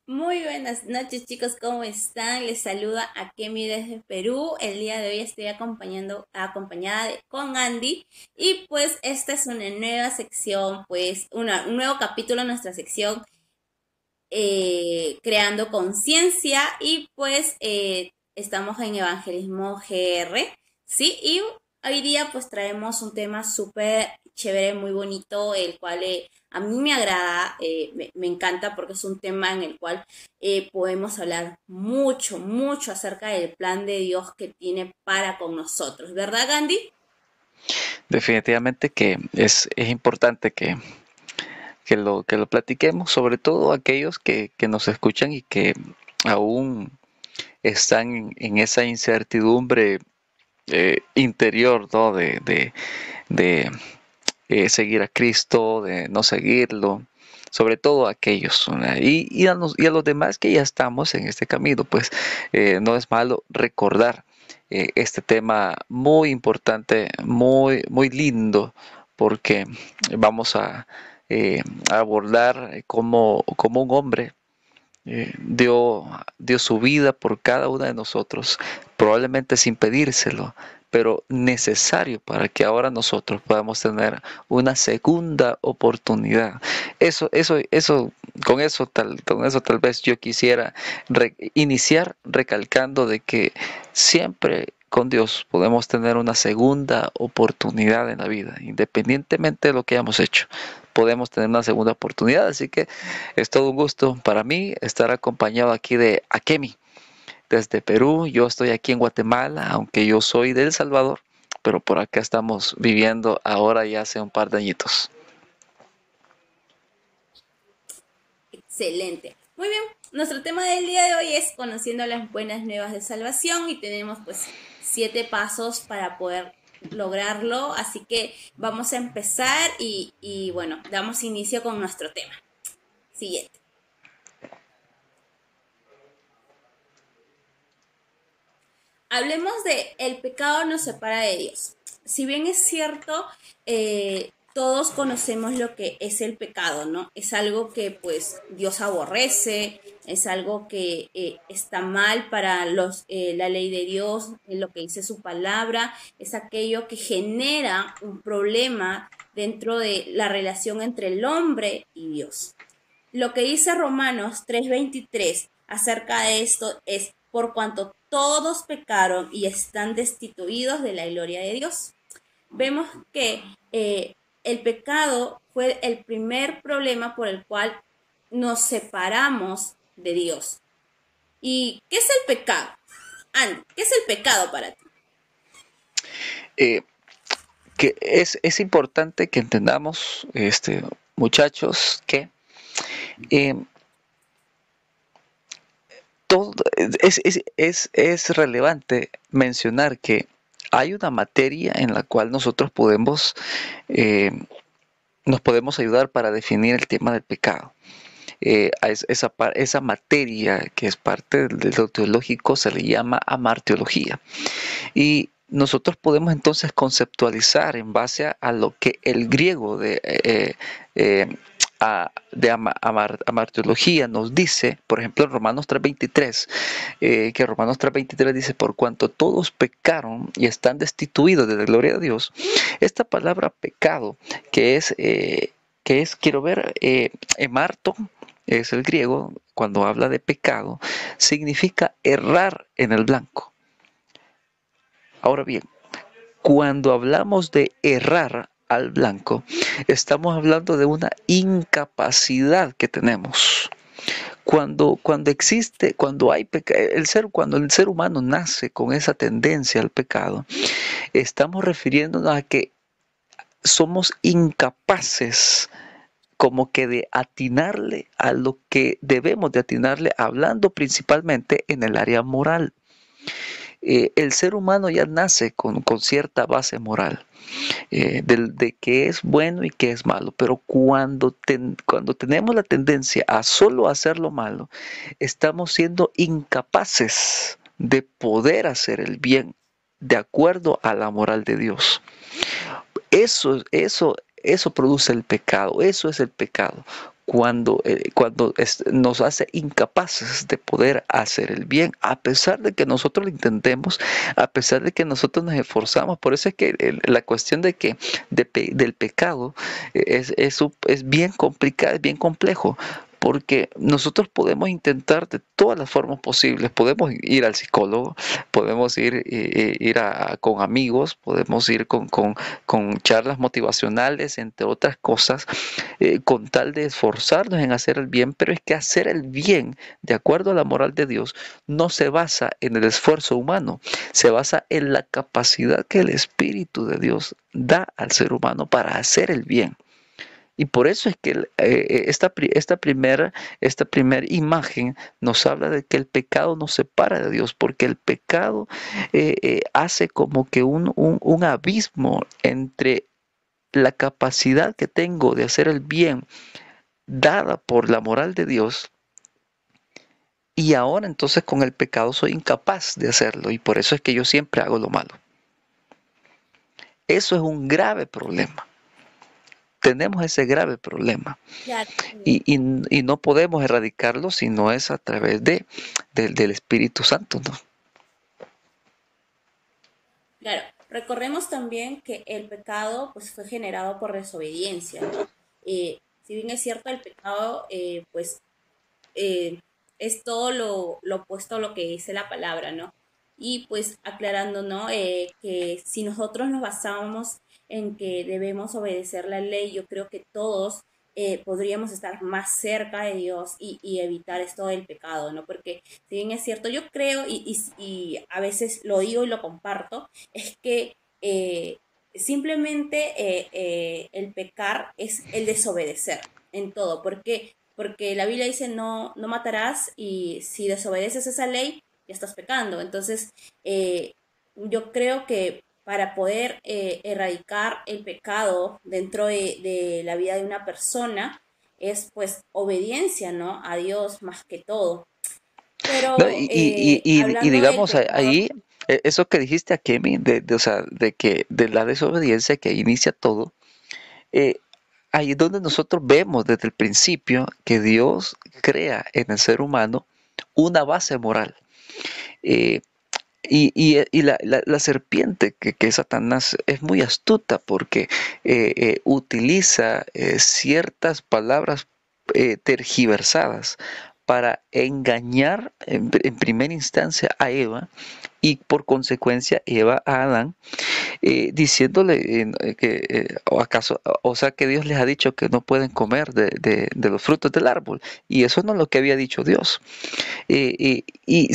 Muy buenas noches, chicos, ¿cómo están? Les saluda a Kemi desde Perú. El día de hoy estoy con Andy y pues esta es una nueva sección, pues un nuevo capítulo en nuestra sección Creando Conciencia y pues estamos en Evangelismo GR, ¿sí? Y hoy día pues traemos un tema súper chévere, muy bonito, el cual a mí me agrada, me encanta porque es un tema en el cual podemos hablar mucho, mucho acerca del plan de Dios que tiene para con nosotros, ¿verdad, Gandhi? Definitivamente que es importante que lo platiquemos, sobre todo aquellos que nos escuchan y que aún están en esa incertidumbre interior, ¿no? De seguir a Cristo, de no seguirlo, sobre todo aquellos, ¿no? Y a los demás que ya estamos en este camino, pues no es malo recordar este tema muy importante, muy, muy lindo, porque vamos a abordar cómo un hombre dio su vida por cada uno de nosotros, probablemente sin pedírselo, pero necesario para que ahora nosotros podamos tener una segunda oportunidad. Con eso tal vez yo quisiera iniciar recalcando de que siempre con Dios podemos tener una segunda oportunidad en la vida, independientemente de lo que hayamos hecho. Podemos tener una segunda oportunidad, así que es todo un gusto para mí estar acompañado aquí de Akemi desde Perú. Yo estoy aquí en Guatemala, aunque yo soy de El Salvador, pero por acá estamos viviendo ahora ya hace un par de añitos. Excelente. Muy bien, nuestro tema del día de hoy es conociendo las buenas nuevas de salvación y tenemos pues 7 pasos para poder lograrlo. Así que vamos a empezar y bueno, damos inicio con nuestro tema. Siguiente. Hablemos de el pecado nos separa de Dios. Si bien es cierto, todos conocemos lo que es el pecado, ¿no? Es algo que pues Dios aborrece, es algo que está mal para la ley de Dios, lo que dice su palabra, es aquello que genera un problema dentro de la relación entre el hombre y Dios. Lo que dice Romanos 3:23 acerca de esto es, por cuanto todos pecaron y están destituidos de la gloria de Dios. Vemos que el pecado fue el primer problema por el cual nos separamos de Dios. ¿Y qué es el pecado? Andy, ¿qué es el pecado para ti? Eh, que es importante que entendamos, muchachos, que eh, todo, es relevante mencionar que hay una materia en la cual nosotros eh, nos podemos ayudar para definir el tema del pecado. Esa materia que es parte de lo teológico se le llama amarteología. Y nosotros podemos entonces conceptualizar en base a lo que el griego eh, amarteología nos dice, por ejemplo en Romanos 3:23, que Romanos 3:23 dice, por cuanto todos pecaron y están destituidos de la gloria de Dios. Esta palabra pecado, quiero ver, emarto, es el griego, cuando habla de pecado, significa errar en el blanco. Ahora bien, cuando hablamos de errar al blanco, estamos hablando de una incapacidad que tenemos. Cuando el ser humano nace con esa tendencia al pecado, estamos refiriéndonos a que somos incapaces como que de atinarle a lo que debemos de atinarle, hablando principalmente en el área moral. El ser humano ya nace con cierta base moral, de qué es bueno y qué es malo, pero cuando tenemos la tendencia a solo hacer lo malo, estamos siendo incapaces de poder hacer el bien de acuerdo a la moral de Dios. Eso produce el pecado, eso es el pecado. nos hace incapaces de poder hacer el bien, a pesar de que nosotros lo intentemos, a pesar de que nosotros nos esforzamos. Por eso es que la cuestión del pecado es bien complicada, es bien complejo, porque nosotros podemos intentar de todas las formas posibles, podemos ir al psicólogo, podemos con amigos, podemos ir con charlas motivacionales, entre otras cosas, con tal de esforzarnos en hacer el bien, pero es que hacer el bien, de acuerdo a la moral de Dios, no se basa en el esfuerzo humano, se basa en la capacidad que el Espíritu de Dios da al ser humano para hacer el bien. Y por eso es que esta primera imagen nos habla de que el pecado nos separa de Dios, porque el pecado hace como que un abismo entre la capacidad que tengo de hacer el bien dada por la moral de Dios, y ahora entonces con el pecado soy incapaz de hacerlo, y por eso es que yo siempre hago lo malo. Eso es un grave problema. Tenemos ese grave problema. Claro. Y no podemos erradicarlo si no es a través del Espíritu Santo, ¿no? Claro, recordemos también que el pecado pues fue generado por desobediencia, ¿no? Si bien es cierto, el pecado pues eh, es todo lo opuesto a lo que dice la palabra, ¿no? Y pues aclarando, ¿no? Que si nosotros nos basamos en que debemos obedecer la ley, yo creo que todos podríamos estar más cerca de Dios y evitar esto del pecado, ¿no? Porque si bien es cierto, yo creo y a veces lo digo y lo comparto, es que simplemente el pecar es el desobedecer en todo. ¿Por qué? Porque la Biblia dice no matarás y si desobedeces esa ley, ya estás pecando. Entonces, yo creo que para poder erradicar el pecado dentro de la vida de una persona es pues obediencia, ¿no? A Dios más que todo. No, Pero y hablando del digamos pecado, ahí, eso que dijiste a Kemi, o sea, de que de la desobediencia que inicia todo, eh, ahí es donde nosotros vemos desde el principio que Dios crea en el ser humano una base moral. Eh, la serpiente que Satanás es muy astuta porque utiliza ciertas palabras tergiversadas para engañar en primera instancia a Eva y por consecuencia Eva a Adán, diciéndole o acaso, o sea que Dios les ha dicho que no pueden comer de los frutos del árbol, y eso no es lo que había dicho Dios. Y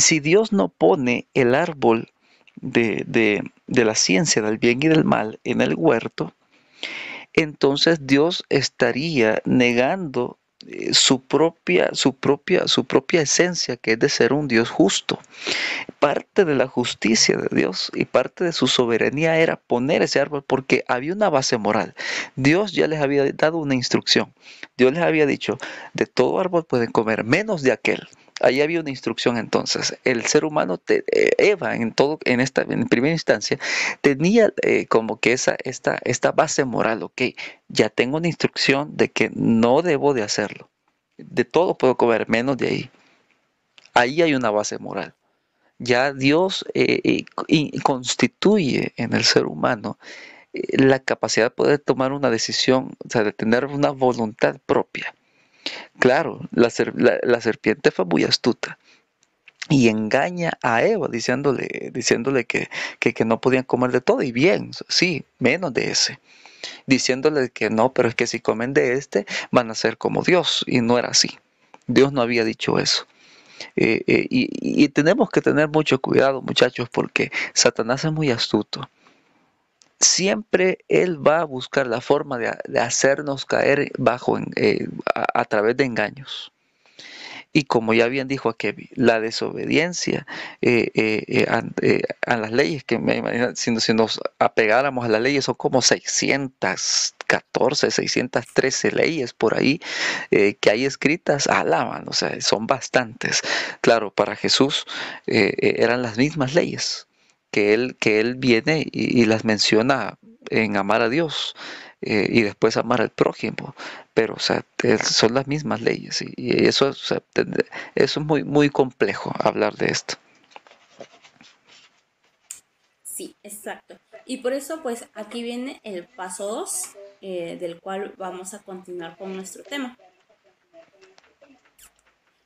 si Dios no pone el árbol de la ciencia del bien y del mal en el huerto, entonces Dios estaría negando su propia esencia, que es de ser un Dios justo. Parte de la justicia de Dios y parte de su soberanía era poner ese árbol porque había una base moral. Dios ya les había dado una instrucción. Dios les había dicho, de todo árbol pueden comer, menos de aquel. Ahí había una instrucción entonces. El ser humano, Eva, en primera instancia, tenía como que esta base moral, ok, ya tengo una instrucción de que no debo de hacerlo. De todo puedo comer, menos de ahí. Ahí hay una base moral. Ya Dios constituye en el ser humano la capacidad de poder tomar una decisión, o sea, de tener una voluntad propia. Claro, la serpiente fue muy astuta y engaña a Eva diciéndole que no podían comer de todo, y bien, sí, menos de ese. Diciéndole que no, pero es que si comen de este van a ser como Dios, y no era así. Dios no había dicho eso. Y tenemos que tener mucho cuidado, muchachos, porque Satanás es muy astuto. Siempre él va a buscar la forma de hacernos caer a través de engaños. Y como ya bien dijo Kevin, la desobediencia a las leyes, que me imagino, si nos apegáramos a las leyes, son como 614, 613 leyes por ahí que hay escritas, alaban, o sea, son bastantes. Claro, para Jesús eran las mismas leyes que él viene y las menciona en amar a Dios. y después amar al prójimo, pero o sea, son las mismas leyes y eso, o sea, eso es muy, muy complejo hablar de esto. Sí, exacto. Y por eso, pues aquí viene el paso 2, del cual vamos a continuar con nuestro tema.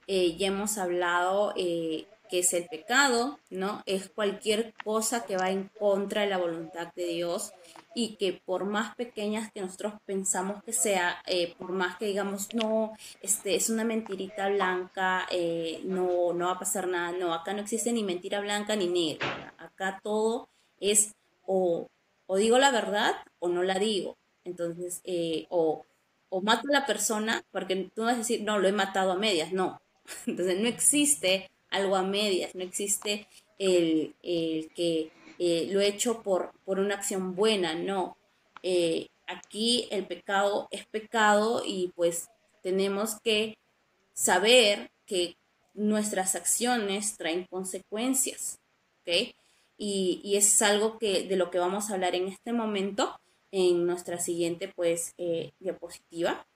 Ya hemos hablado qué es el pecado, ¿no? Es cualquier cosa que va en contra de la voluntad de Dios y que por más pequeñas que nosotros pensamos que sea, por más que digamos, no, es una mentirita blanca, no, no va a pasar nada, no, acá no existe ni mentira blanca ni negra, ¿ya? Acá todo es o, o digo la verdad o no la digo. Entonces, o mato a la persona, porque tú vas a decir, no, lo he matado a medias, no. Entonces no existe algo a medias, no existe el que lo he hecho por una acción buena, no. Aquí el pecado es pecado y pues tenemos que saber que nuestras acciones traen consecuencias, ¿ok? Y es algo que, de lo que vamos a hablar en este momento, en nuestra siguiente pues diapositiva,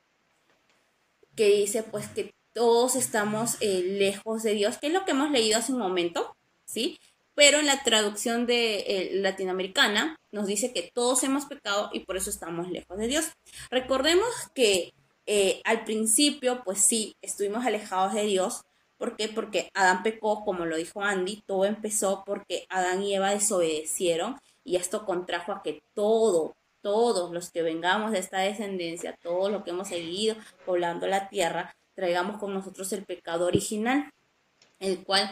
que dice pues que todos estamos lejos de Dios, que es lo que hemos leído hace un momento, ¿sí? Pero en la traducción de latinoamericana nos dice que todos hemos pecado y por eso estamos lejos de Dios. Recordemos que al principio, pues sí, estuvimos alejados de Dios. ¿Por qué? Porque Adán pecó, como lo dijo Andy, todo empezó porque Adán y Eva desobedecieron y esto contrajo a que todos los que vengamos de esta descendencia, todos los que hemos seguido poblando la tierra, traigamos con nosotros el pecado original, el cual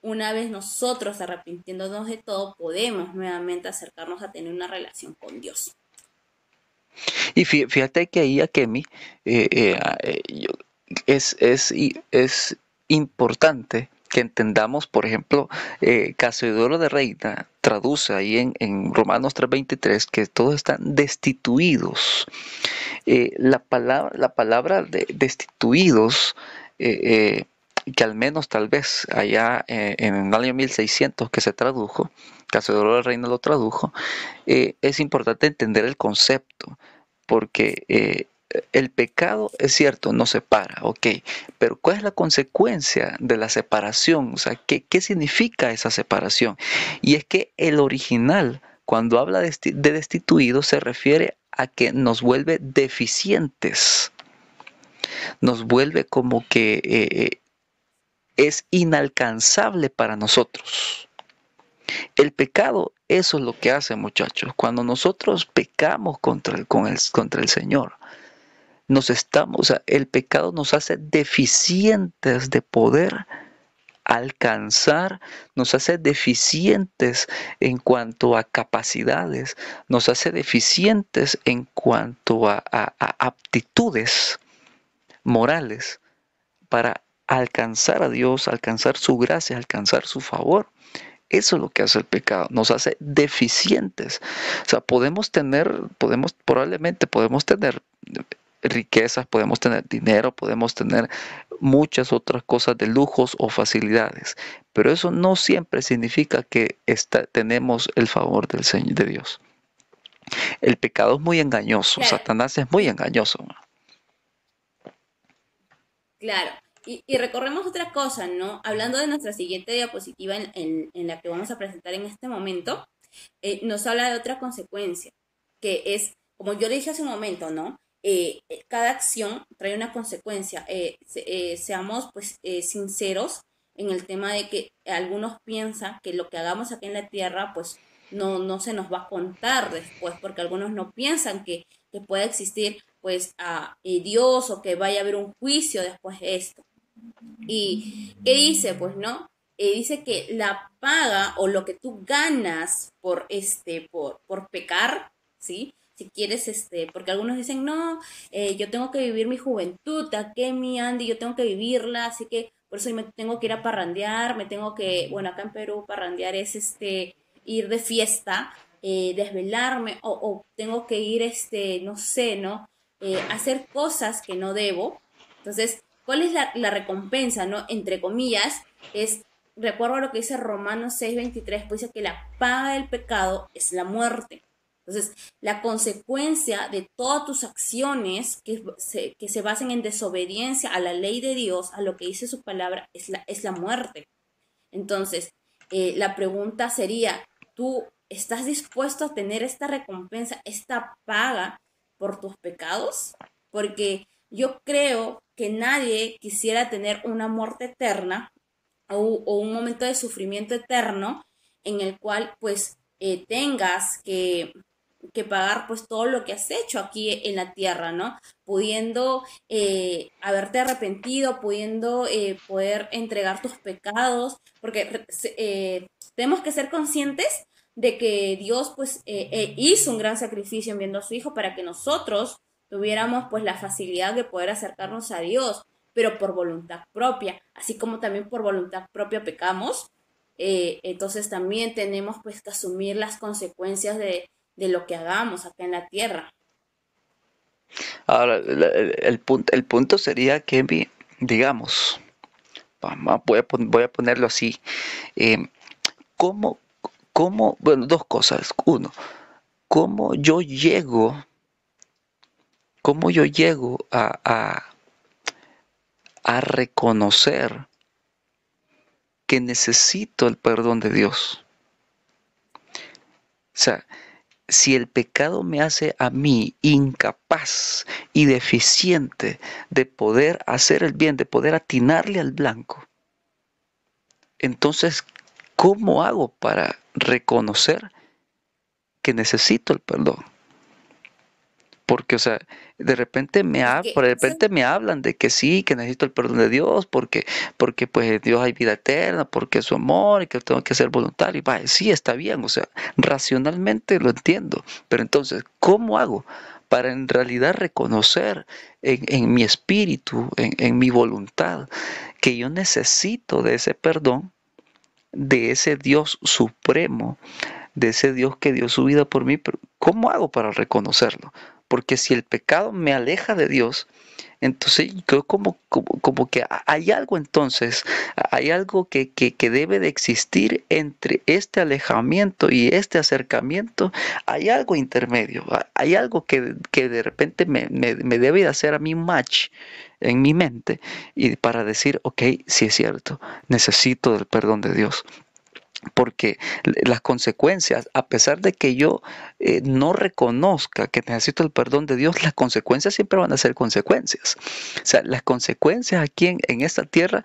una vez nosotros arrepintiéndonos de todo, podemos nuevamente acercarnos a tener una relación con Dios. Y fíjate que ahí, Akemi, es importante que entendamos, por ejemplo, Casiodoro de Reina traduce ahí en Romanos 3:23 que todos están destituidos. La palabra de destituidos, que al menos tal vez allá en el año 1600 que se tradujo, Casiodoro de Reina lo tradujo, es importante entender el concepto, porque el pecado es cierto, nos separa, ok, pero ¿cuál es la consecuencia de la separación? O sea, ¿qué significa esa separación? Y es que el original, cuando habla de destituido, se refiere a que nos vuelve deficientes, nos vuelve como que es inalcanzable para nosotros. El pecado, eso es lo que hace, muchachos. Cuando nosotros pecamos contra el Señor, o sea, el pecado nos hace deficientes de poder alcanzar, nos hace deficientes en cuanto a capacidades, nos hace deficientes en cuanto a aptitudes morales para alcanzar a Dios, alcanzar su gracia, alcanzar su favor. Eso es lo que hace el pecado, nos hace deficientes. O sea, probablemente podemos tener riquezas, podemos tener dinero, podemos tener muchas otras cosas de lujos o facilidades, pero eso no siempre significa que tenemos el favor del Señor, de Dios. El pecado es muy engañoso, Claro, Satanás es muy engañoso. claro. Y recorremos otra cosa, ¿no? Hablando de nuestra siguiente diapositiva en la que vamos a presentar en este momento, nos habla de otra consecuencia, que es, como yo dije hace un momento, ¿no? Cada acción trae una consecuencia. Seamos, pues, sinceros en el tema de que algunos piensan que lo que hagamos aquí en la tierra, pues, no se nos va a contar después, porque algunos no piensan que pueda existir, pues, Dios o que vaya a haber un juicio después de esto. ¿Y qué dice? Pues no, dice que la paga o lo que tú ganas por pecar, ¿sí? Si quieres, porque algunos dicen, no, yo tengo que vivir mi juventud, ¿a qué mi Andy? Yo tengo que vivirla, así que por eso me tengo que ir a parrandear, me tengo que, bueno, acá en Perú parrandear es ir de fiesta, desvelarme, o tengo que ir, no sé, ¿no? Hacer cosas que no debo. Entonces, ¿cuál es la recompensa, no? Entre comillas, es, recuerdo lo que dice Romanos 6:23, pues dice que la paga del pecado es la muerte. Entonces, la consecuencia de todas tus acciones que se basen en desobediencia a la ley de Dios, a lo que dice su palabra, es la muerte. Entonces, la pregunta sería, ¿tú estás dispuesto a tener esta recompensa, esta paga por tus pecados? Porque yo creo que nadie quisiera tener una muerte eterna o un momento de sufrimiento eterno en el cual pues tengas que pagar pues todo lo que has hecho aquí en la tierra, ¿no? Pudiendo haberte arrepentido, pudiendo poder entregar tus pecados, porque tenemos que ser conscientes de que Dios pues hizo un gran sacrificio enviando a su Hijo para que nosotros tuviéramos pues la facilidad de poder acercarnos a Dios, pero por voluntad propia, así como también por voluntad propia pecamos, entonces también tenemos pues que asumir las consecuencias de lo que hagamos acá en la tierra. Ahora, el punto sería que, digamos, voy a ponerlo así, eh, ¿cómo, bueno, dos cosas. Uno, ¿cómo yo llego, cómo yo llego a reconocer que necesito el perdón de Dios? O sea, si el pecado me hace a mí incapaz y deficiente de poder hacer el bien, de poder atinarle al blanco, entonces, ¿cómo hago para reconocer que necesito el perdón? Porque, o sea, Es de que repente me hablan de que sí, que necesito el perdón de Dios, porque pues en Dios hay vida eterna, porque es su amor y que tengo que ser voluntario. Y vaya, sí, está bien, o sea, racionalmente lo entiendo, pero entonces, ¿cómo hago para en realidad reconocer en mi espíritu, en mi voluntad, que yo necesito de ese perdón, de ese Dios supremo, de ese Dios que dio su vida por mí, pero ¿cómo hago para reconocerlo? Porque si el pecado me aleja de Dios, entonces creo como que hay algo entonces, hay algo que debe de existir entre este alejamiento y este acercamiento, hay algo intermedio, hay algo que de repente me debe de hacer a mí un match en mi mente y para decir, ok, sí es cierto, necesito del perdón de Dios. Porque las consecuencias, a pesar de que yo no reconozca que necesito el perdón de Dios, las consecuencias siempre van a ser consecuencias. O sea, las consecuencias aquí en esta tierra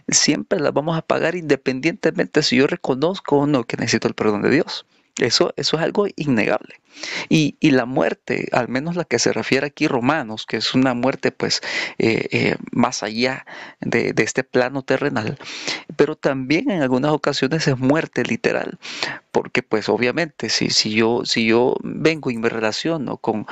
siempre las vamos a pagar independientemente si yo reconozco o no que necesito el perdón de Dios. Eso es algo innegable. Y la muerte, al menos la que se refiere aquí Romanos, que es una muerte pues más allá de este plano terrenal, pero también en algunas ocasiones es muerte literal, porque pues obviamente si yo vengo y me relaciono con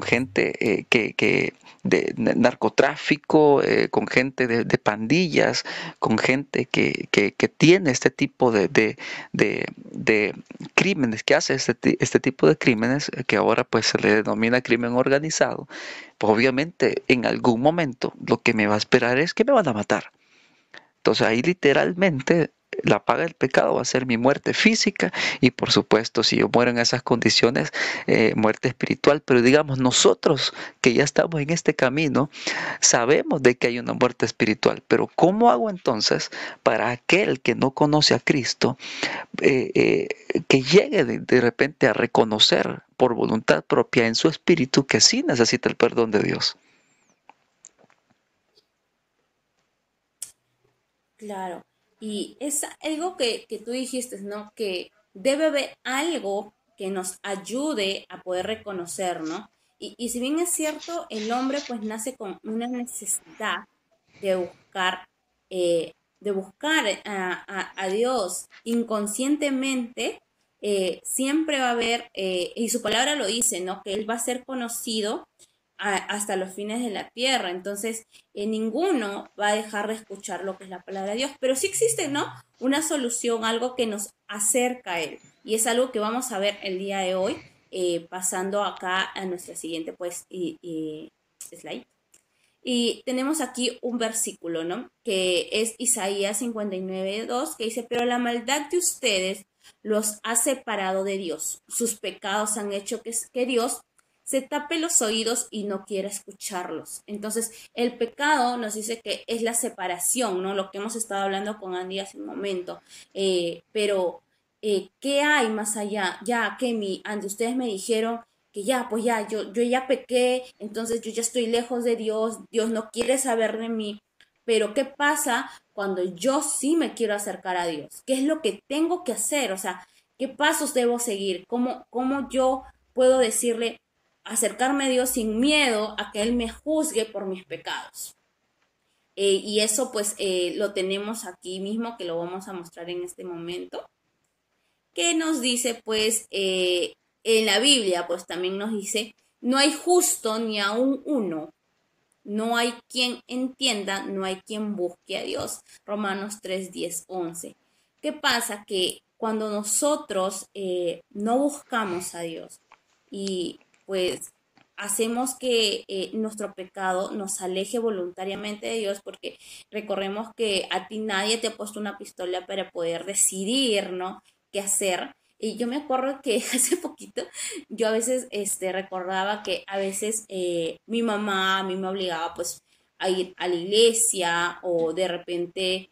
gente que de narcotráfico, con gente de pandillas, con gente que tiene este tipo de crímenes, que hace este tipo de crímenes, que ahora pues se le denomina crimen organizado, pues obviamente en algún momento lo que me va a esperar es que me van a matar. Entonces ahí literalmente la paga del pecado va a ser mi muerte física y por supuesto si yo muero en esas condiciones, muerte espiritual. Pero digamos, nosotros que ya estamos en este camino, sabemos de que hay una muerte espiritual. Pero ¿cómo hago entonces para aquel que no conoce a Cristo, que llegue de repente a reconocer por voluntad propia en su espíritu que sí necesita el perdón de Dios? claro, y es algo que tú dijiste, ¿no? Que debe haber algo que nos ayude a poder reconocer, ¿no? Y si bien es cierto, el hombre pues nace con una necesidad de buscar, de buscar a Dios inconscientemente, siempre va a haber, y su palabra lo dice, ¿no? Que Él va a ser conocido hasta los fines de la tierra. Entonces, ninguno va a dejar de escuchar lo que es la palabra de Dios. Pero sí existe, ¿no? Una solución, algo que nos acerca a Él. Y es algo que vamos a ver el día de hoy, pasando acá a nuestra siguiente, pues, slide. Y tenemos aquí un versículo, ¿no? Que es Isaías 59:2, que dice, pero la maldad de ustedes los ha separado de Dios. Sus pecados han hecho que Dios se tape los oídos y no quiera escucharlos. Entonces, el pecado nos dice que es la separación, ¿no? Lo que hemos estado hablando con Andy hace un momento. Pero, ¿qué hay más allá? Ya que Andy, ustedes me dijeron que ya, pues ya, yo ya pequé, entonces yo ya estoy lejos de Dios, Dios no quiere saber de mí. Pero ¿qué pasa cuando yo sí me quiero acercar a Dios? ¿Qué es lo que tengo que hacer? O sea, ¿qué pasos debo seguir? ¿Cómo yo puedo decirle, acercarme a Dios sin miedo a que Él me juzgue por mis pecados? Y eso pues lo tenemos aquí mismo, que lo vamos a mostrar en este momento, que nos dice pues en la Biblia pues también nos dice, no hay justo ni aún uno, no hay quien entienda, no hay quien busque a Dios. Romanos 3, 10, 11. ¿Qué pasa? Que cuando nosotros no buscamos a Dios y pues hacemos que nuestro pecado nos aleje voluntariamente de Dios, porque recordemos que a ti nadie te ha puesto una pistola para poder decidir, ¿no? Qué hacer. Y yo me acuerdo que hace poquito yo a veces recordaba que a veces mi mamá a mí me obligaba pues a ir a la iglesia o de repente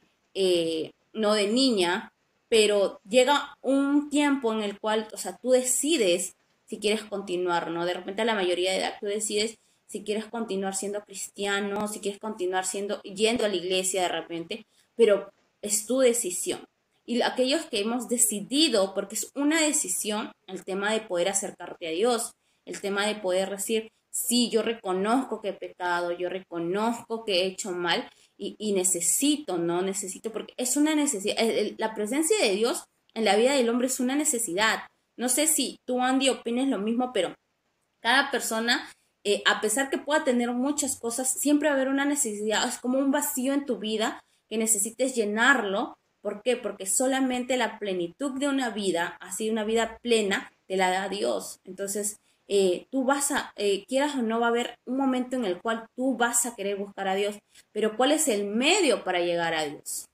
no de niña, pero llega un tiempo en el cual, o sea, tú decides si quieres continuar, ¿no? De repente a la mayoría de edad tú decides si quieres continuar siendo cristiano, si quieres continuar yendo a la iglesia de repente, pero es tu decisión. Y aquellos que hemos decidido, porque es una decisión, el tema de poder acercarte a Dios, el tema de poder decir, sí, yo reconozco que he pecado, yo reconozco que he hecho mal y necesito, ¿no? Necesito, porque es una necesidad. La presencia de Dios en la vida del hombre es una necesidad. No sé si tú, Andy, opines lo mismo, pero cada persona, a pesar que pueda tener muchas cosas, siempre va a haber una necesidad, es como un vacío en tu vida que necesites llenarlo. ¿Por qué? Porque solamente la plenitud de una vida, así una vida plena, te la da Dios. Entonces, tú quieras o no, va a haber un momento en el cual tú vas a querer buscar a Dios, pero ¿cuál es el medio para llegar a Dios?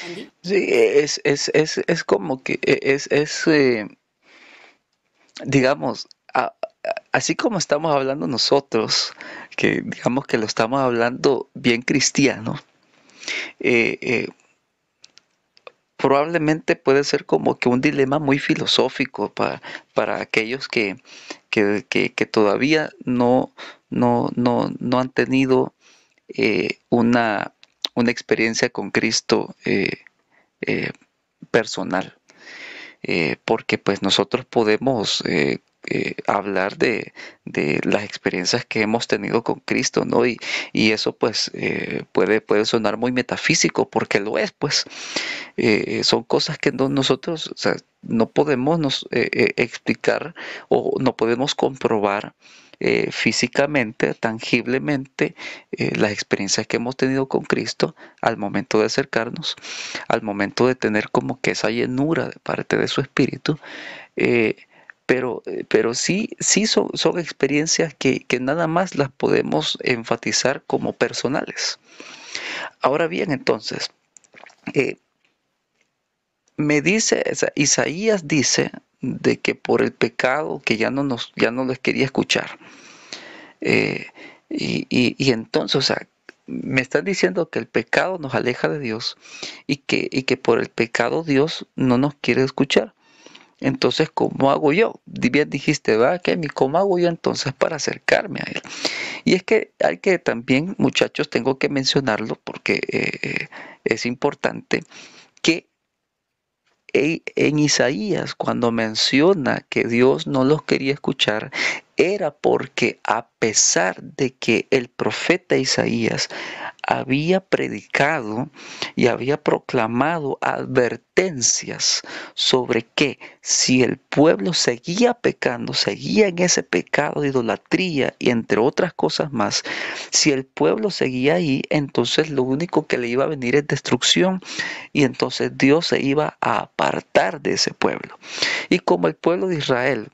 Andy. Sí, es como que digamos, así como estamos hablando nosotros, que digamos que lo estamos hablando bien cristiano, eh, eh, probablemente puede ser como que un dilema muy filosófico para aquellos que todavía no han tenido una experiencia con Cristo eh, personal. Porque pues nosotros podemos hablar de las experiencias que hemos tenido con Cristo, ¿no? Y eso pues puede sonar muy metafísico, porque lo es, pues. Son cosas que nosotros, o sea, no podemos explicar o no podemos comprobar físicamente, tangiblemente, las experiencias que hemos tenido con Cristo al momento de acercarnos, al momento de tener como que esa llenura de parte de su espíritu. eh, pero sí son experiencias que nada más las podemos enfatizar como personales. Ahora bien, entonces, eh, o sea, Isaías dice de que por el pecado que ya no les quería escuchar. Eh, y entonces, o sea, me están diciendo que el pecado nos aleja de Dios y que por el pecado Dios no nos quiere escuchar. Entonces, ¿cómo hago yo? Bien dijiste, ¿verdad, Kemi? ¿Cómo hago yo entonces para acercarme a Él? Y es que hay que también, muchachos, tengo que mencionarlo porque es importante que en Isaías, cuando menciona que Dios no los quería escuchar, era porque a pesar de que el profeta Isaías había predicado y había proclamado advertencias sobre que si el pueblo seguía pecando, seguía en ese pecado de idolatría y entre otras cosas más, si el pueblo seguía ahí, entonces lo único que le iba a venir es destrucción, y entonces Dios se iba a apartar de ese pueblo. Y como el pueblo de Israel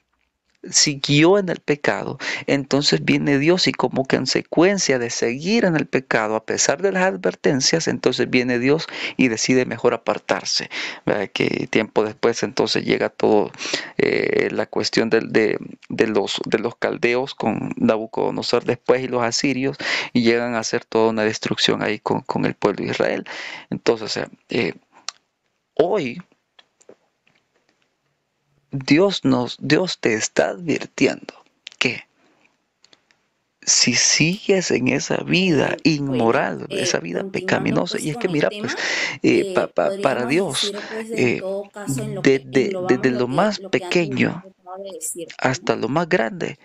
siguió en el pecado, entonces viene Dios y como consecuencia de seguir en el pecado, a pesar de las advertencias, entonces viene Dios y decide mejor apartarse. ¿Verdad? Que tiempo después entonces llega todo la cuestión de los caldeos con Nabucodonosor después y los asirios y llegan a hacer toda una destrucción ahí con el pueblo de Israel. Entonces, hoy Dios te está advirtiendo que si sigues en esa vida Bueno, inmoral, esa vida continuando pecaminosa, pues y es con que el mira, pues, tema, para podríamos Dios, decir pues en eh, todo caso en lo que englobamos desde lo más lo que Andy nos pequeño acaba de decir, ¿no? hasta lo más grande,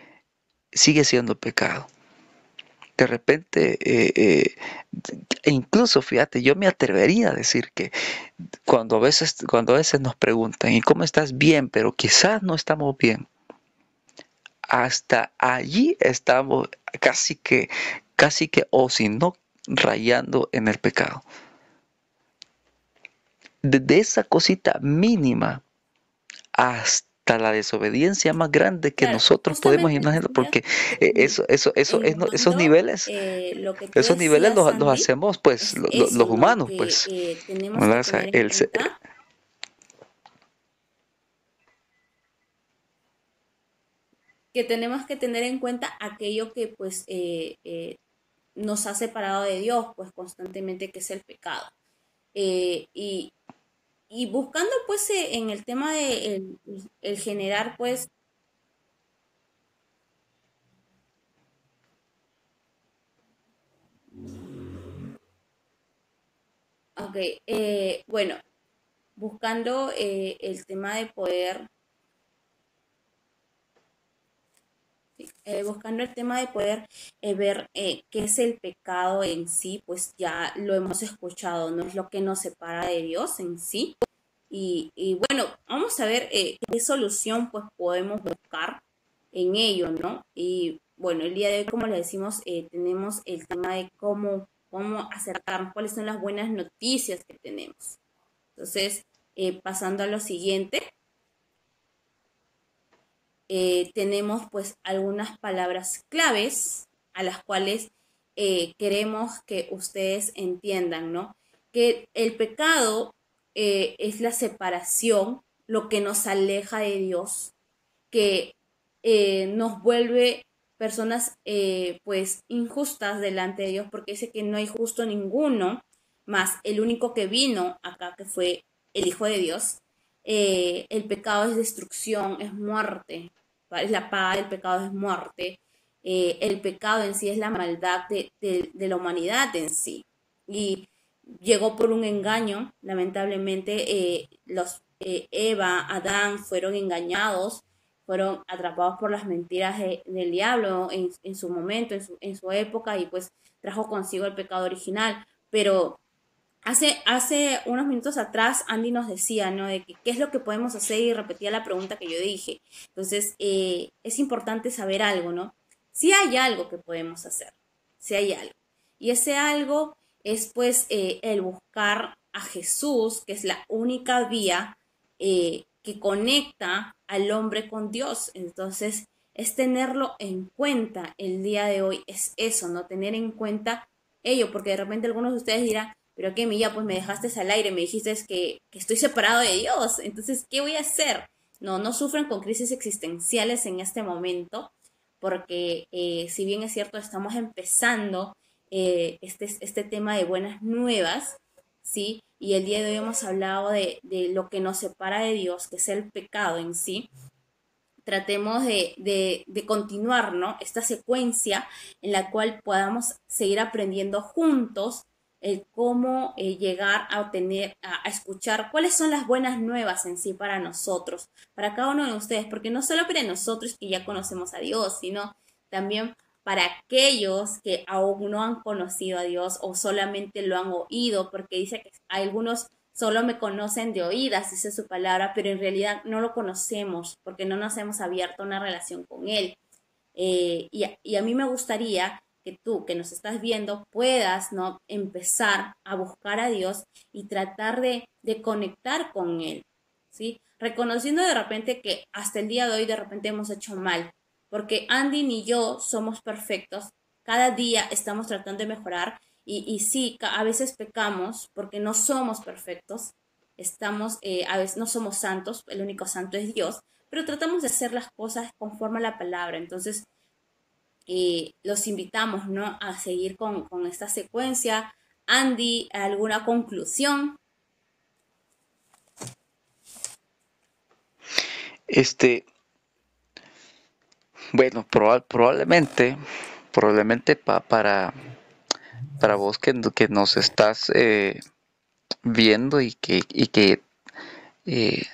sigue siendo pecado. De repente, e incluso, fíjate, yo me atrevería a decir que cuando a veces nos preguntan, ¿y cómo estás? Bien, pero quizás no estamos bien. Hasta allí estamos casi que, o si no, rayando en el pecado. Desde esa cosita mínima hasta la desobediencia más grande que Claro, nosotros podemos justamente imaginar, porque englobando lo que tú esos niveles decías, los Sandy, hacemos pues es los eso, ¿no? humanos, Que pues, tenemos que ¿verdad? O sea, tener en cuenta aquello que pues nos ha separado de Dios, pues constantemente, que es el pecado. Eh, y, y buscando pues en el tema de el generar pues, ok, bueno, buscando el tema de poder, sí, buscando el tema de poder ver qué es el pecado en sí, pues ya lo hemos escuchado, no es lo que nos separa de Dios en sí. Y bueno, vamos a ver qué solución pues podemos buscar en ello, ¿no? Y bueno, el día de hoy, como le decimos, tenemos el tema de cómo acercarnos, cuáles son las buenas noticias que tenemos. Entonces, pasando a lo siguiente, tenemos pues algunas palabras claves a las cuales queremos que ustedes entiendan, ¿no? Que el pecado es la separación, lo que nos aleja de Dios, que nos vuelve personas pues injustas delante de Dios, porque dice que no hay justo ninguno, más el único que vino acá, que fue el Hijo de Dios. El pecado es destrucción, es muerte, ¿vale? La paga del pecado es muerte. El pecado en sí es la maldad de la humanidad en sí. Y llegó por un engaño, lamentablemente Eva, Adán fueron engañados, fueron atrapados por las mentiras del diablo en su momento, en su época, y pues trajo consigo el pecado original. Pero hace unos minutos atrás Andy nos decía, ¿no? De que qué es lo que podemos hacer, y repetía la pregunta que yo dije. Entonces, es importante saber algo, ¿no? Si hay algo que podemos hacer, si hay algo. Y ese algo es pues el buscar a Jesús, que es la única vía que conecta al hombre con Dios. Entonces, es tenerlo en cuenta el día de hoy, es eso, ¿no? Tener en cuenta ello, porque de repente algunos de ustedes dirán, pero qué, Milla, pues me dejaste al aire, me dijiste que estoy separado de Dios, entonces, ¿qué voy a hacer? No, no sufren con crisis existenciales en este momento, porque si bien es cierto, estamos empezando este tema de buenas nuevas, ¿sí? Y el día de hoy hemos hablado de lo que nos separa de Dios, que es el pecado en sí. Tratemos de continuar, ¿no? Esta secuencia en la cual podamos seguir aprendiendo juntos el cómo llegar a obtener, a escuchar cuáles son las buenas nuevas en sí para nosotros, para cada uno de ustedes, porque no solo para nosotros que ya conocemos a Dios, sino también para aquellos que aún no han conocido a Dios o solamente lo han oído, porque dice que algunos solo me conocen de oídas, dice su palabra, pero en realidad no lo conocemos porque no nos hemos abierto una relación con Él. Y a mí me gustaría que tú, que nos estás viendo, puedas, ¿no? Empezar a buscar a Dios y tratar de conectar con Él, ¿sí? reconociendo de repente que hasta el día de hoy de repente hemos hecho mal, porque Andy ni yo somos perfectos, cada día estamos tratando de mejorar y sí, a veces pecamos porque no somos perfectos, a veces no somos santos, el único santo es Dios, pero tratamos de hacer las cosas conforme a la palabra. Entonces, los invitamos, ¿no?, a seguir con esta secuencia. Andy, ¿alguna conclusión? Este, bueno, probablemente para vos que nos estás viendo y que eh,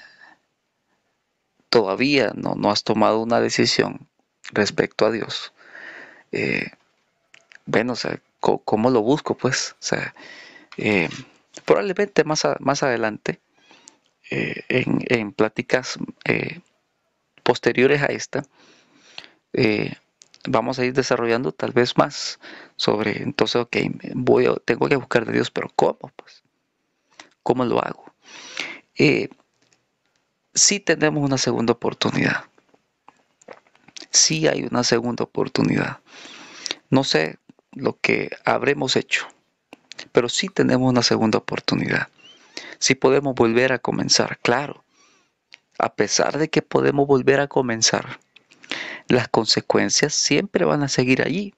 todavía no has tomado una decisión respecto a Dios. eh, bueno, o sea, ¿cómo lo busco? Pues, o sea, eh, probablemente más adelante, en pláticas posteriores a esta, eh, vamos a ir desarrollando tal vez más sobre, entonces, ok, tengo que buscar de Dios, pero ¿cómo? Pues, ¿cómo lo hago? Eh, sí tenemos una segunda oportunidad. Sí hay una segunda oportunidad. No sé lo que habremos hecho, pero sí tenemos una segunda oportunidad. Sí podemos volver a comenzar, claro. A pesar de que podemos volver a comenzar, las consecuencias siempre van a seguir allí.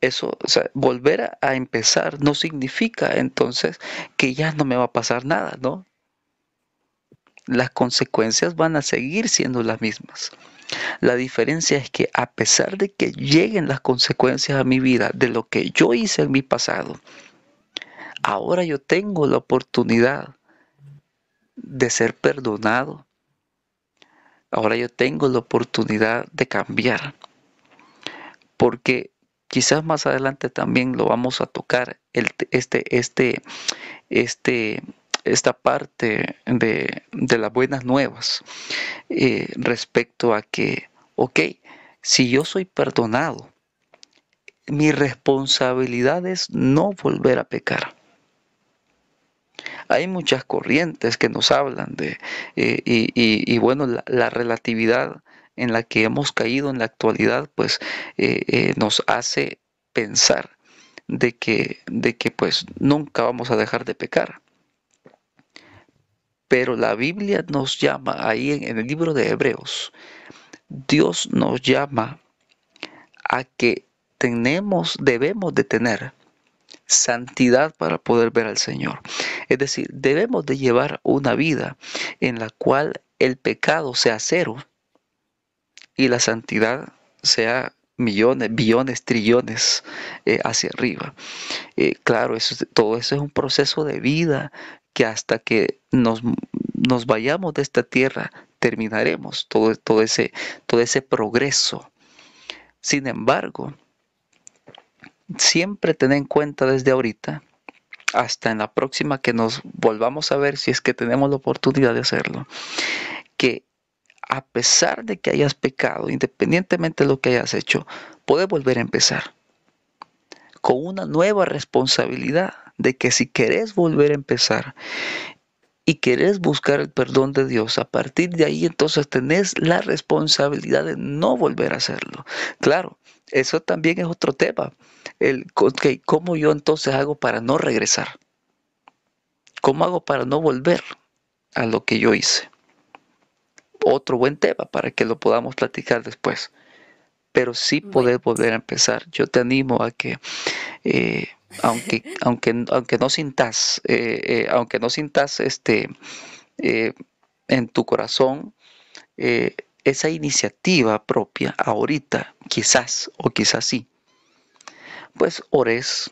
Eso, o sea, volver a empezar no significa entonces que ya no me va a pasar nada, ¿no? Las consecuencias van a seguir siendo las mismas. La diferencia es que a pesar de que lleguen las consecuencias a mi vida de lo que yo hice en mi pasado, ahora yo tengo la oportunidad de ser perdonado. Ahora yo tengo la oportunidad de cambiar. Porque quizás más adelante también lo vamos a tocar, este, esta parte de las buenas nuevas, respecto a que, ok, si yo soy perdonado, mi responsabilidad es no volver a pecar. Hay muchas corrientes que nos hablan de, y bueno, la relatividad en la que hemos caído en la actualidad, pues nos hace pensar de que pues nunca vamos a dejar de pecar. Pero la Biblia nos llama, ahí en el libro de Hebreos, Dios nos llama a que debemos de tener santidad para poder ver al Señor. Es decir, debemos de llevar una vida en la cual el pecado sea cero y la santidad sea millones, billones, trillones hacia arriba. Claro, todo eso es un proceso de vida que hasta que nos vayamos de esta tierra terminaremos todo ese progreso. Sin embargo, siempre ten en cuenta desde ahorita hasta en la próxima que nos volvamos a ver, si es que tenemos la oportunidad de hacerlo, que a pesar de que hayas pecado, independientemente de lo que hayas hecho, puedes volver a empezar con una nueva responsabilidad de que si querés volver a empezar y querés buscar el perdón de Dios, a partir de ahí entonces tenés la responsabilidad de no volver a hacerlo. Claro, eso también es otro tema. ¿Cómo yo entonces hago para no regresar? ¿Cómo hago para no volver a lo que yo hice? Otro buen tema para que lo podamos platicar después. Pero sí Bueno, poder volver a empezar. Yo te animo a que, eh, aunque no sintas eh, en tu corazón eh, esa iniciativa propia ahorita, quizás o quizás sí, pues ores,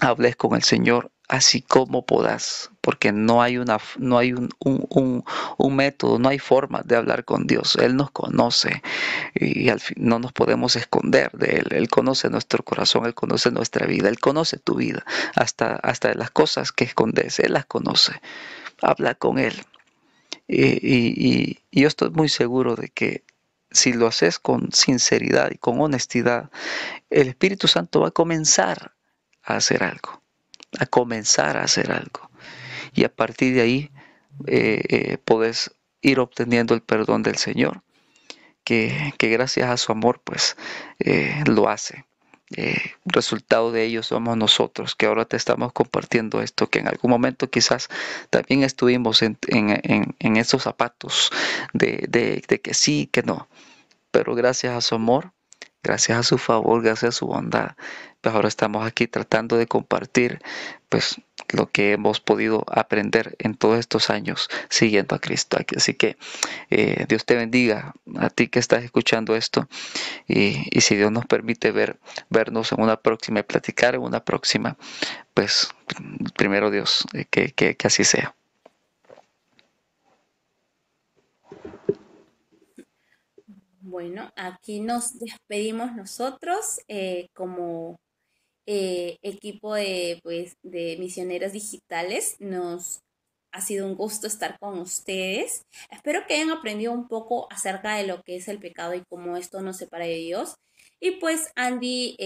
hables con el Señor así como podás, porque no hay un método, no hay forma de hablar con Dios. Él nos conoce y al fin no nos podemos esconder de Él. Él conoce nuestro corazón, Él conoce nuestra vida, Él conoce tu vida, hasta las cosas que escondes, Él las conoce. Habla con Él. Y yo estoy muy seguro de que si lo haces con sinceridad y con honestidad, el Espíritu Santo va a comenzar a hacer algo, a comenzar a hacer algo. Y a partir de ahí podés ir obteniendo el perdón del Señor, que gracias a su amor, pues lo hace. Resultado de ello somos nosotros, que ahora te estamos compartiendo esto, que en algún momento quizás también estuvimos en esos zapatos de que sí, que no, pero gracias a su amor, gracias a su favor, gracias a su bondad, pues ahora estamos aquí tratando de compartir pues lo que hemos podido aprender en todos estos años siguiendo a Cristo. Así que Dios te bendiga a ti que estás escuchando esto y si Dios nos permite vernos en una próxima y platicar en una próxima, pues primero Dios, que así sea. Bueno, aquí nos despedimos nosotros como equipo de, pues, de misioneros digitales. Nos ha sido un gusto estar con ustedes. Espero que hayan aprendido un poco acerca de lo que es el pecado y cómo esto nos separa de Dios. Y pues Andy,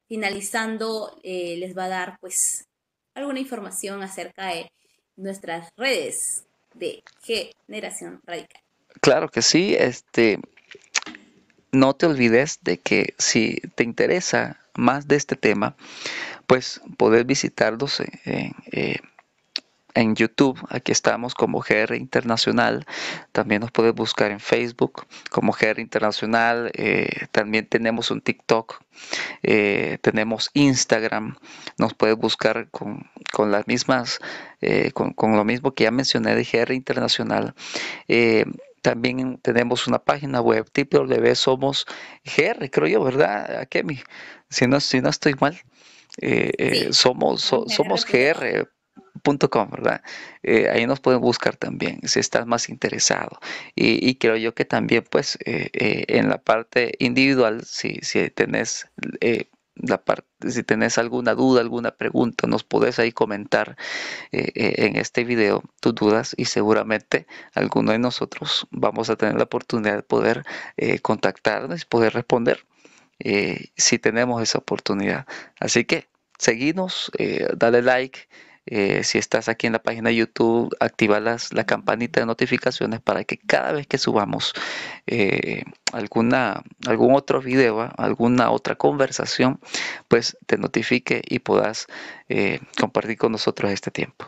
finalizando, les va a dar pues alguna información acerca de nuestras redes de Generación Radical. Claro que sí, no te olvides de que si te interesa más de este tema, pues poder visitarlos en YouTube. Aquí estamos como GR Internacional. También nos puedes buscar en Facebook como GR Internacional. También tenemos un TikTok. Tenemos Instagram. Nos puedes buscar con las mismas, con lo mismo que ya mencioné de GR Internacional. Eh, también tenemos una página web, www.somosgr, creo yo, ¿verdad, Kemi? Si no estoy mal, Sí, somos gr.com. gr.com, ¿verdad? Ahí nos pueden buscar también si estás más interesado. Y creo yo que también, pues, en la parte individual, si tenés si tenés alguna duda, alguna pregunta, nos podés ahí comentar en este video tus dudas y seguramente alguno de nosotros vamos a tener la oportunidad de poder contactarnos y poder responder si tenemos esa oportunidad. Así que seguinos, dale like. Si estás aquí en la página de YouTube, activa la campanita de notificaciones para que cada vez que subamos eh, algún otro video, alguna otra conversación, pues te notifique y puedas compartir con nosotros este tiempo.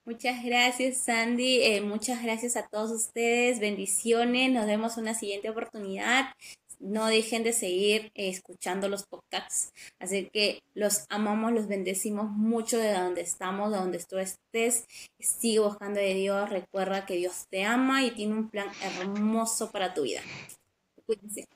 Muchas gracias, Sandy. Muchas gracias a todos ustedes. Bendiciones. Nos vemos en una siguiente oportunidad. No dejen de seguir escuchando los podcasts. Así que los amamos, los bendecimos mucho de donde estamos, de donde tú estés. Sigue buscando de Dios. Recuerda que Dios te ama y tiene un plan hermoso para tu vida. Cuídense.